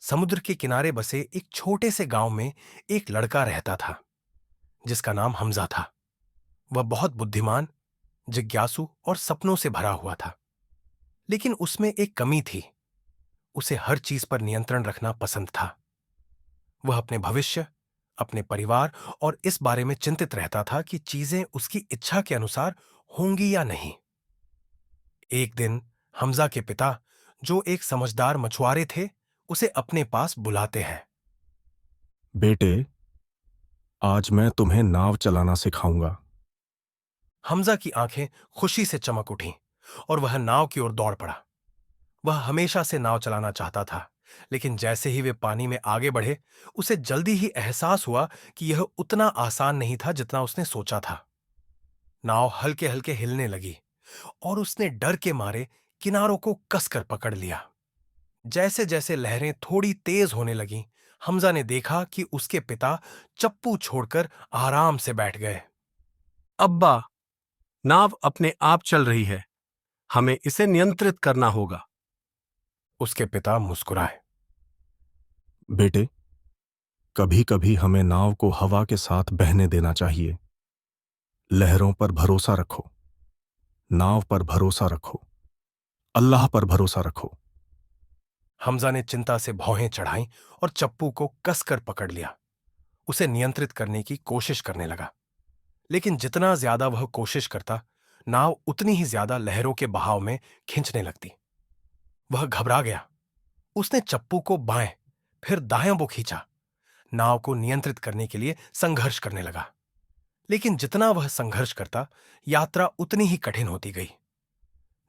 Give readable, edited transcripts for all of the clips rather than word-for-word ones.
समुद्र के किनारे बसे एक छोटे से गांव में एक लड़का रहता था जिसका नाम हमजा था। वह बहुत बुद्धिमान, जिज्ञासु और सपनों से भरा हुआ था। लेकिन उसमें एक कमी थी। उसे हर चीज पर नियंत्रण रखना पसंद था। वह अपने भविष्य, अपने परिवार और इस बारे में चिंतित रहता था कि चीजें उसकी इच्छा के अनुसार होंगी या नहीं। एक दिन हमजा के पिता, जो एक समझदार मछुआरे थे, उसे अपने पास बुलाते हैं। बेटे, आज मैं तुम्हें नाव चलाना सिखाऊंगा। हमजा की आंखें खुशी से चमक उठीं और वह नाव की ओर दौड़ पड़ा। वह हमेशा से नाव चलाना चाहता था, लेकिन जैसे ही वे पानी में आगे बढ़े, उसे जल्दी ही एहसास हुआ कि यह उतना आसान नहीं था जितना उसने सोचा था। नाव हल्के हल्के हिलने लगी और उसने डर के मारे किनारों को कसकर पकड़ लिया। जैसे जैसे लहरें थोड़ी तेज होने लगीं, हमजा ने देखा कि उसके पिता चप्पू छोड़कर आराम से बैठ गए। अब्बा, नाव अपने आप चल रही है। हमें इसे नियंत्रित करना होगा। उसके पिता मुस्कुराए। बेटे, कभी कभी हमें नाव को हवा के साथ बहने देना चाहिए। लहरों पर भरोसा रखो, नाव पर भरोसा रखो, अल्लाह पर भरोसा रखो। हमजा ने चिंता से भौहें चढ़ाईं और चप्पू को कसकर पकड़ लिया। उसे नियंत्रित करने की कोशिश करने लगा, लेकिन जितना ज्यादा वह कोशिश करता, नाव उतनी ही ज्यादा लहरों के बहाव में खींचने लगती। वह घबरा गया। उसने चप्पू को बाएं फिर दाएं वो खींचा। नाव को नियंत्रित करने के लिए संघर्ष करने लगा, लेकिन जितना वह संघर्ष करता, यात्रा उतनी ही कठिन होती गई।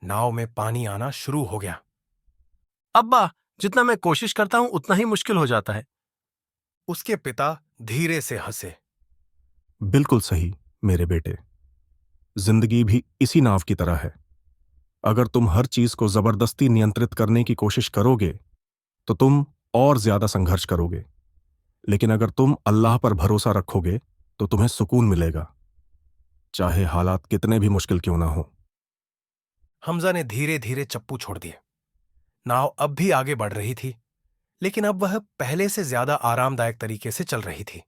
नाव में पानी आना शुरू हो गया। अब्बा, जितना मैं कोशिश करता हूं उतना ही मुश्किल हो जाता है। उसके पिता धीरे से हंसे। बिल्कुल सही मेरे बेटे। जिंदगी भी इसी नाव की तरह है। अगर तुम हर चीज को जबरदस्ती नियंत्रित करने की कोशिश करोगे तो तुम और ज्यादा संघर्ष करोगे। लेकिन अगर तुम अल्लाह पर भरोसा रखोगे तो तुम्हें सुकून मिलेगा, चाहे हालात कितने भी मुश्किल क्यों ना हो। हमजा ने धीरे धीरे चप्पू छोड़ दिए। नाव अब भी आगे बढ़ रही थी, लेकिन अब वह पहले से ज्यादा आरामदायक तरीके से चल रही थी।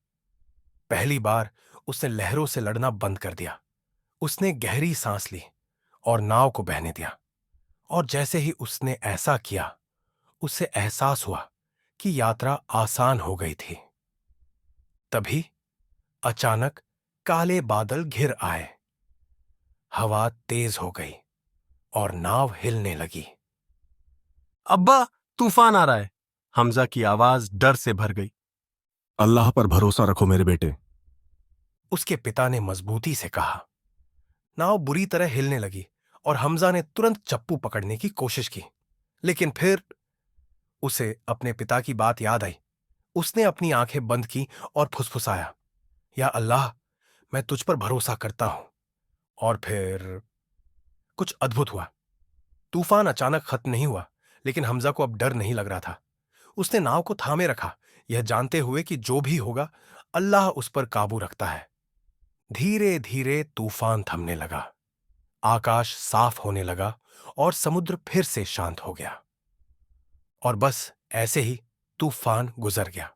पहली बार उसने लहरों से लड़ना बंद कर दिया। उसने गहरी सांस ली और नाव को बहने दिया। और जैसे ही उसने ऐसा किया, उसे एहसास हुआ कि यात्रा आसान हो गई थी। तभी अचानक काले बादल घिर आए। हवा तेज हो गई और नाव हिलने लगी। अब्बा, तूफान आ रहा है। हमजा की आवाज डर से भर गई। अल्लाह पर भरोसा रखो मेरे बेटे। उसके पिता ने मजबूती से कहा। नाव बुरी तरह हिलने लगी और हमजा ने तुरंत चप्पू पकड़ने की कोशिश की, लेकिन फिर उसे अपने पिता की बात याद आई। उसने अपनी आंखें बंद की और फुसफुसाया, या अल्लाह, मैं तुझ पर भरोसा करता हूं। और फिर कुछ अद्भुत हुआ। तूफान अचानक खत्म नहीं हुआ, लेकिन हमजा को अब डर नहीं लग रहा था। उसने नाव को थामे रखा, यह जानते हुए कि जो भी होगा, अल्लाह उस पर काबू रखता है। धीरे धीरे तूफान थमने लगा। आकाश साफ होने लगा और समुद्र फिर से शांत हो गया। और बस ऐसे ही तूफान गुजर गया।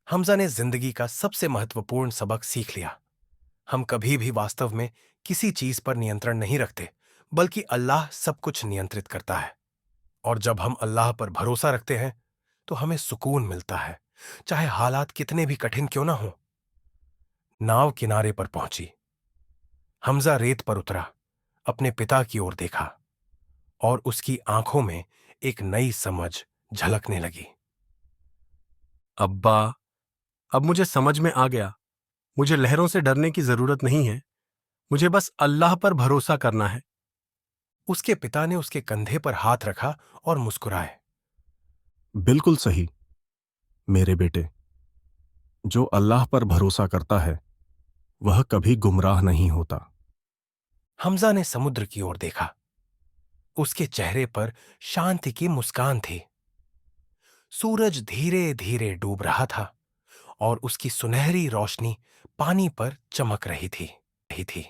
हमजा ने जिंदगी का सबसे महत्वपूर्ण सबक सीख लिया। हम कभी भी वास्तव में किसी चीज पर नियंत्रण नहीं रखते, बल्कि अल्लाह सब कुछ नियंत्रित करता है। और जब हम अल्लाह पर भरोसा रखते हैं, तो हमें सुकून मिलता है, चाहे हालात कितने भी कठिन क्यों ना हो। नाव किनारे पर पहुंची। हमजा रेत पर उतरा, अपने पिता की ओर देखा और उसकी आंखों में एक नई समझ झलकने लगी। अब्बा, अब मुझे समझ में आ गया। मुझे लहरों से डरने की जरूरत नहीं है। मुझे बस अल्लाह पर भरोसा करना है। उसके पिता ने उसके कंधे पर हाथ रखा और मुस्कुराए। बिल्कुल सही मेरे बेटे। जो अल्लाह पर भरोसा करता है वह कभी गुमराह नहीं होता। हमजा ने समुद्र की ओर देखा। उसके चेहरे पर शांति की मुस्कान थी। सूरज धीरे धीरे डूब रहा था और उसकी सुनहरी रोशनी पानी पर चमक रही थी।